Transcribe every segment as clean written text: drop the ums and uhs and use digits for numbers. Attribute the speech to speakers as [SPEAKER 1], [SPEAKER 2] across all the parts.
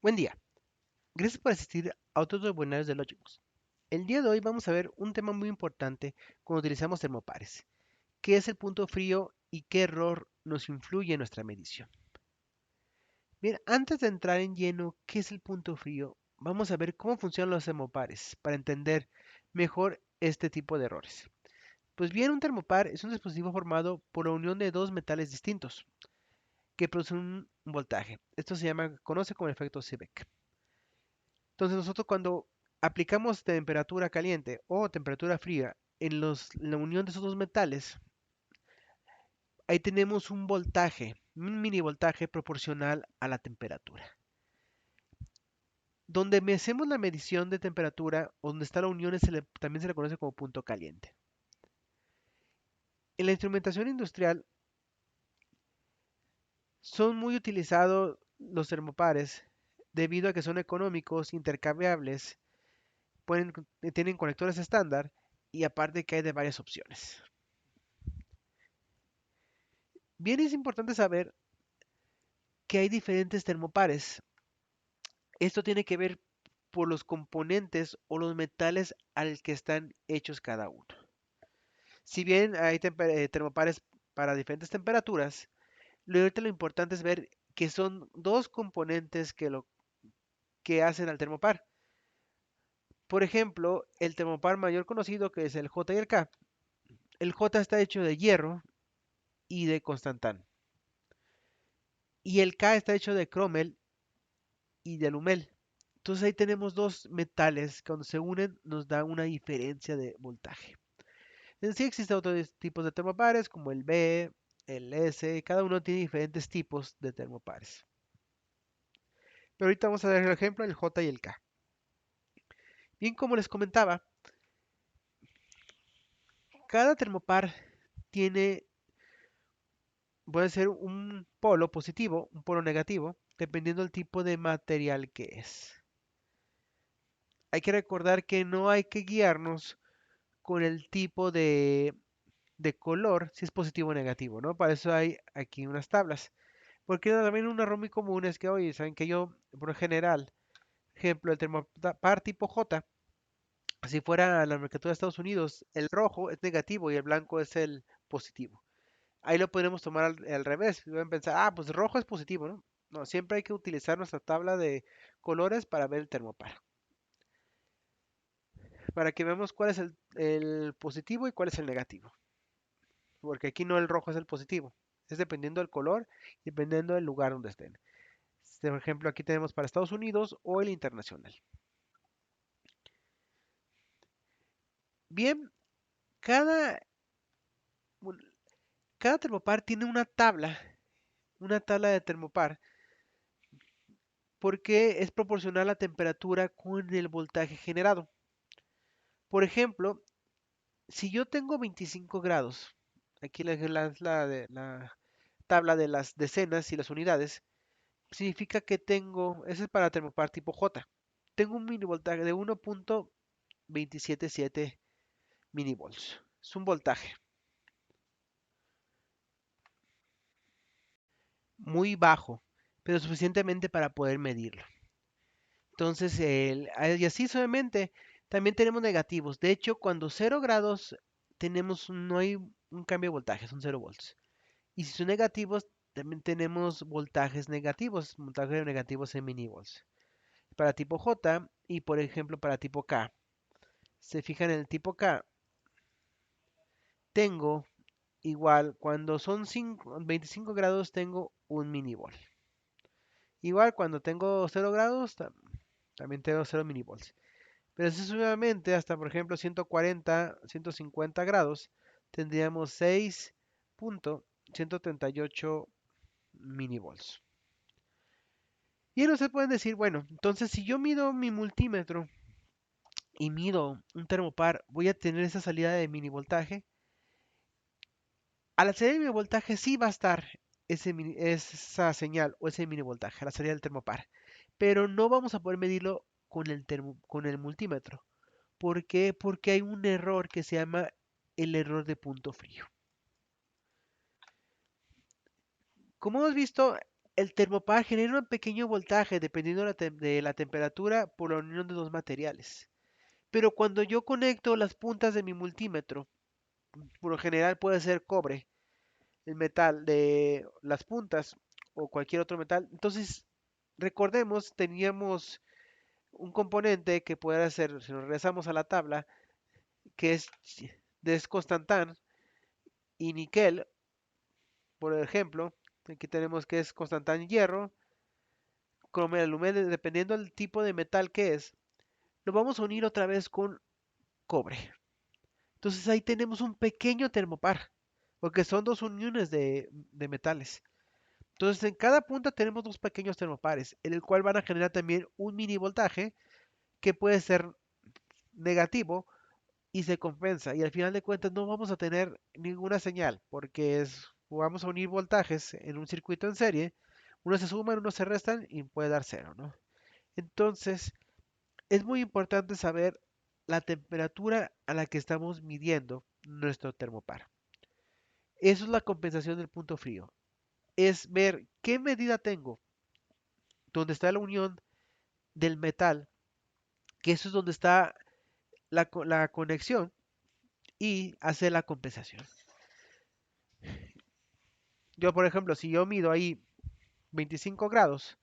[SPEAKER 1] Buen día. Gracias por asistir a otros webinarios de Logicbox. El día de hoy vamos a ver un tema muy importante cuando utilizamos termopares. ¿Qué es el punto frío y qué error nos influye en nuestra medición? Bien, antes de entrar en lleno, ¿qué es el punto frío? Vamos a ver cómo funcionan los termopares para entender mejor este tipo de errores. Pues bien, un termopar es un dispositivo formado por la unión de dos metales distintos que producen un voltaje. Esto conoce como efecto Seebeck. Entonces nosotros cuando aplicamos temperatura caliente o temperatura fría en la unión de esos dos metales, ahí tenemos un voltaje, un mini voltaje proporcional a la temperatura. Donde hacemos la medición de temperatura, o donde está la unión, también se le conoce como punto caliente. En la instrumentación industrial son muy utilizados los termopares debido a que son económicos, intercambiables, tienen conectores estándar y aparte que hay de varias opciones. Bien, es importante saber que hay diferentes termopares. Esto tiene que ver por los componentes o los metales al que están hechos cada uno. Si bien hay termopares para diferentes temperaturas, ahorita lo importante es ver que son dos componentes que hacen al termopar. Por ejemplo, el termopar mayor conocido que es el J y el K. El J está hecho de hierro y de constantán. Y el K está hecho de cromel y de alumel. Entonces ahí tenemos dos metales que cuando se unen nos da una diferencia de voltaje. En sí existen otros tipos de termopares como el B, el S, cada uno tiene diferentes tipos de termopares. Pero ahorita vamos a ver el ejemplo el J y el K. Bien, como les comentaba, cada termopar tiene, puede ser un polo positivo, un polo negativo, dependiendo del tipo de material que es. Hay que recordar que no hay que guiarnos con el tipo de color, si es positivo o negativo, ¿no? Para eso hay aquí unas tablas. Porque también un error muy común es que, oye, saben que yo, por lo general, ejemplo, el termopar tipo J, si fuera la nomenclatura de Estados Unidos, el rojo es negativo y el blanco es el positivo. Ahí lo podemos tomar al revés. Y van a pensar, ah, pues rojo es positivo, ¿no? No, siempre hay que utilizar nuestra tabla de colores para ver el termopar. Para que veamos cuál es el positivo y cuál es el negativo. Porque aquí no el rojo es el positivo. Es dependiendo del color y dependiendo del lugar donde estén. Por ejemplo, aquí tenemos para Estados Unidos o el internacional. Bien, cada, bueno, cada termopar tiene una tabla de termopar, porque es proporcional a la temperatura con el voltaje generado. Por ejemplo, si yo tengo 25 grados, aquí la tabla de las decenas y las unidades, significa que ese es para termopar tipo J, tengo un mini voltaje de 1.277 milivolts. Es un voltaje muy bajo, pero suficientemente para poder medirlo. Entonces, y así suavemente, también tenemos negativos. De hecho, cuando 0 grados no hay un cambio de voltaje, son 0 volts. Y si son negativos, también tenemos voltajes negativos en milivolts. Para tipo J y por ejemplo para tipo K. Se fijan en el tipo K, tengo igual, cuando son 25 grados tengo un minivolt. Igual cuando tengo 0 grados también tengo 0 milivolts. Pero sucesivamente hasta por ejemplo 140, 150 grados tendríamos 6.138 milivolts. Y ahora ustedes pueden decir, bueno, entonces si yo mido mi multímetro y mido un termopar, voy a tener esa salida de minivoltaje. A la salida de minivoltaje sí va a estar esa señal o ese minivoltaje a la salida del termopar, pero no vamos a poder medirlo con el multímetro. ¿Por qué? Porque hay un error que se llama el error de punto frío. Como hemos visto, El termopar genera un pequeño voltaje dependiendo de la temperatura por la unión de dos materiales. Pero cuando yo conecto las puntas de mi multímetro, por lo general puede ser cobre, el metal de las puntas o cualquier otro metal. Entonces, recordemos, teníamos un componente que puede ser, si nos regresamos a la tabla, que es desconstantán y níquel, por ejemplo. Aquí tenemos que es constantán hierro, cromo aluminio, dependiendo del tipo de metal que es, lo vamos a unir otra vez con cobre. Entonces ahí tenemos un pequeño termopar, porque son dos uniones de metales. Entonces en cada punta tenemos dos pequeños termopares, en el cual van a generar también un mini voltaje que puede ser negativo y se compensa. Y al final de cuentas no vamos a tener ninguna señal, porque vamos a unir voltajes en un circuito en serie, unos se suman, unos se restan y puede dar cero, ¿no? Entonces es muy importante saber la temperatura a la que estamos midiendo nuestro termopar. Eso es la compensación del punto frío. Es ver qué medida tengo, donde está la unión del metal, que eso es donde está la conexión, y hacer la compensación. Yo, por ejemplo, si yo mido ahí 25 grados,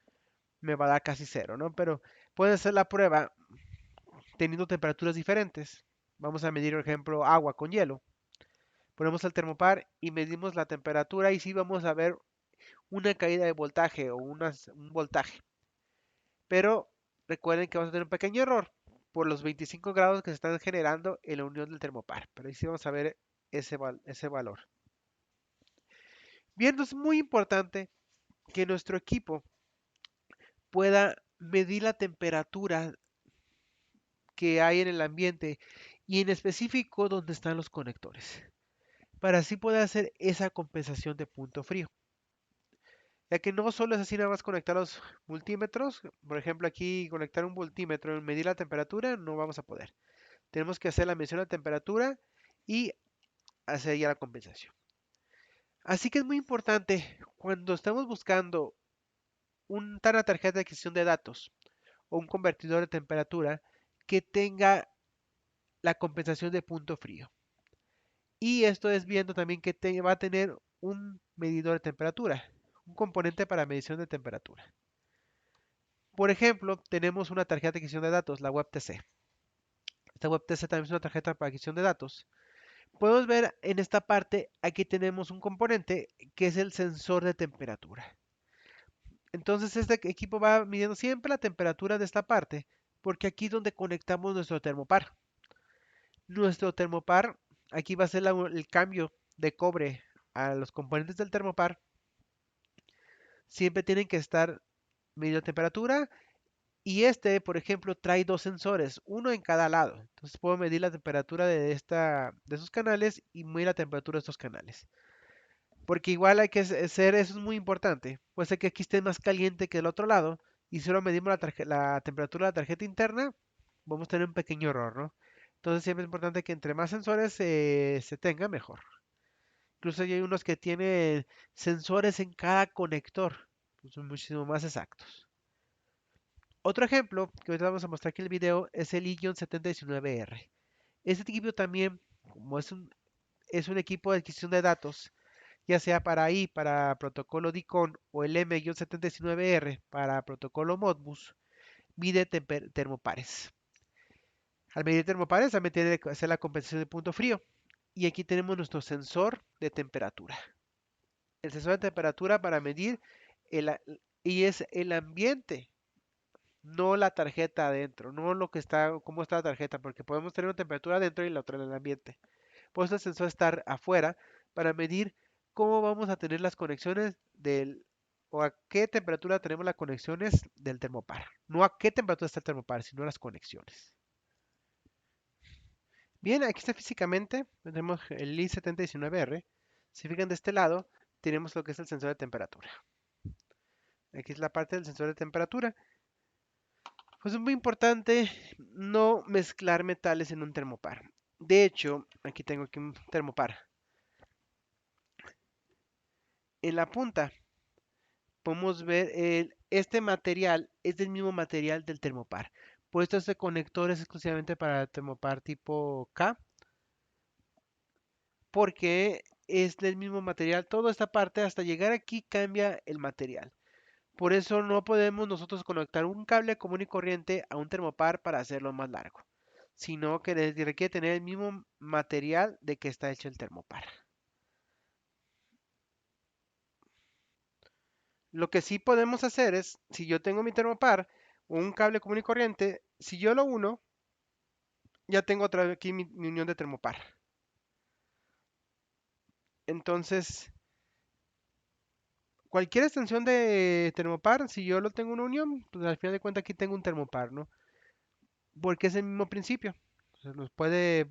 [SPEAKER 1] me va a dar casi cero, ¿no? Pero puede hacer la prueba teniendo temperaturas diferentes. Vamos a medir, por ejemplo, agua con hielo. Ponemos el termopar y medimos la temperatura y sí vamos a ver una caída de voltaje o un voltaje. Pero recuerden que vamos a tener un pequeño error por los 25 grados que se están generando en la unión del termopar. Pero ahí sí vamos a ver ese valor. Bien, es muy importante que nuestro equipo pueda medir la temperatura que hay en el ambiente y en específico donde están los conectores, para así poder hacer esa compensación de punto frío. Ya que no solo es así nada más conectar los multímetros, por ejemplo aquí conectar un multímetro y medir la temperatura, no vamos a poder. Tenemos que hacer la medición de temperatura y hacer ya la compensación. Así que es muy importante cuando estamos buscando una tarjeta de adquisición de datos o un convertidor de temperatura que tenga la compensación de punto frío. Y esto es viendo también que va a tener un medidor de temperatura, un componente para medición de temperatura. Por ejemplo, tenemos una tarjeta de adquisición de datos, la WebTC. Esta WebTC también es una tarjeta para adquisición de datos. Podemos ver en esta parte, aquí tenemos un componente que es el sensor de temperatura. Entonces este equipo va midiendo siempre la temperatura de esta parte, porque aquí es donde conectamos nuestro termopar. Nuestro termopar, aquí va a ser el cambio de cobre a los componentes del termopar. Siempre tienen que estar midiendo temperatura. Y este, por ejemplo, trae dos sensores, uno en cada lado. Entonces puedo medir la temperatura de esos canales y medir la temperatura de estos canales. Porque igual hay que hacer, eso es muy importante. Puede ser que aquí esté más caliente que el otro lado. Y solo medimos la temperatura de la tarjeta interna, vamos a tener un pequeño error, ¿no? Entonces siempre es importante que entre más sensores se tenga, mejor. Incluso hay unos que tienen sensores en cada conector. Pues son muchísimo más exactos. Otro ejemplo que ahorita vamos a mostrar aquí en el video es el i-7019R. Este equipo también, como es un equipo de adquisición de datos, ya sea para protocolo DICON o el M-79R para protocolo Modbus, mide termopares. Al medir termopares también tiene que hacer la compensación de punto frío. Y aquí tenemos nuestro sensor de temperatura. El sensor de temperatura para medir y es el ambiente, no la tarjeta adentro, no lo que está, cómo está la tarjeta, porque podemos tener una temperatura adentro y la otra en el ambiente. Por eso el sensor está afuera para medir cómo vamos a tener las conexiones o a qué temperatura tenemos las conexiones del termopar. No a qué temperatura está el termopar, sino las conexiones. Bien, aquí está físicamente, tenemos el i-7019R. Si fijan de este lado, tenemos lo que es el sensor de temperatura. Aquí es la parte del sensor de temperatura. Pues es muy importante no mezclar metales en un termopar. De hecho, aquí tengo aquí un termopar. En la punta podemos ver este material es del mismo material del termopar. Por esto este conector es exclusivamente para termopar tipo K, porque es del mismo material. Toda esta parte hasta llegar aquí cambia el material. Por eso no podemos nosotros conectar un cable común y corriente a un termopar para hacerlo más largo, sino que requiere tener el mismo material de que está hecho el termopar. Lo que sí podemos hacer es, si yo tengo mi termopar o un cable común y corriente, si yo lo uno, ya tengo otra vez aquí mi unión de termopar. Entonces, cualquier extensión de termopar, si yo lo tengo una unión, pues al final de cuentas aquí tengo un termopar, ¿no? Porque es el mismo principio. O sea, nos puede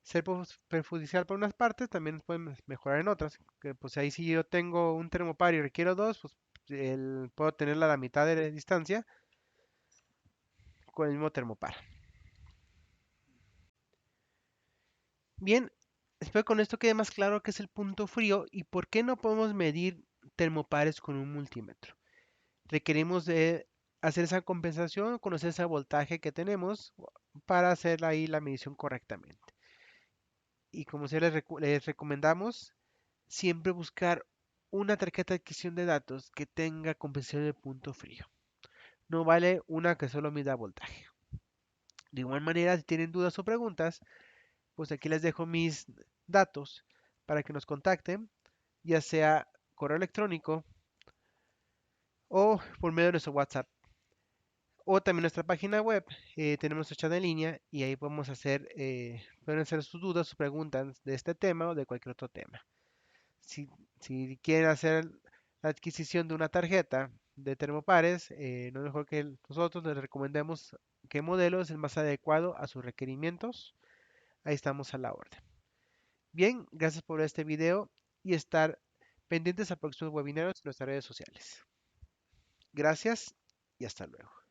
[SPEAKER 1] ser perjudicial para unas partes, también nos puede mejorar en otras. Que pues ahí si yo tengo un termopar y requiero dos, pues puedo tenerla a la mitad de distancia con el mismo termopar. Bien, espero con esto quede más claro qué es el punto frío y por qué no podemos medir termopares con un multímetro. Requerimos de hacer esa compensación, conocer ese voltaje que tenemos para hacer ahí la medición correctamente. Y como se les recomendamos, siempre buscar una tarjeta de adquisición de datos que tenga compensación de punto frío. No vale una que solo mida voltaje. De igual manera, si tienen dudas o preguntas, pues aquí les dejo mis datos para que nos contacten, ya sea correo electrónico o por medio de nuestro WhatsApp. O también nuestra página web, tenemos nuestro chat en línea y ahí podemos pueden hacer sus dudas, sus preguntas de este tema o de cualquier otro tema. Si, si quieren hacer la adquisición de una tarjeta de termopares, no es mejor que nosotros les recomendemos qué modelo es el más adecuado a sus requerimientos. Ahí estamos a la orden. Bien, gracias por este video y estar pendientes a próximos webinarios en nuestras redes sociales. Gracias y hasta luego.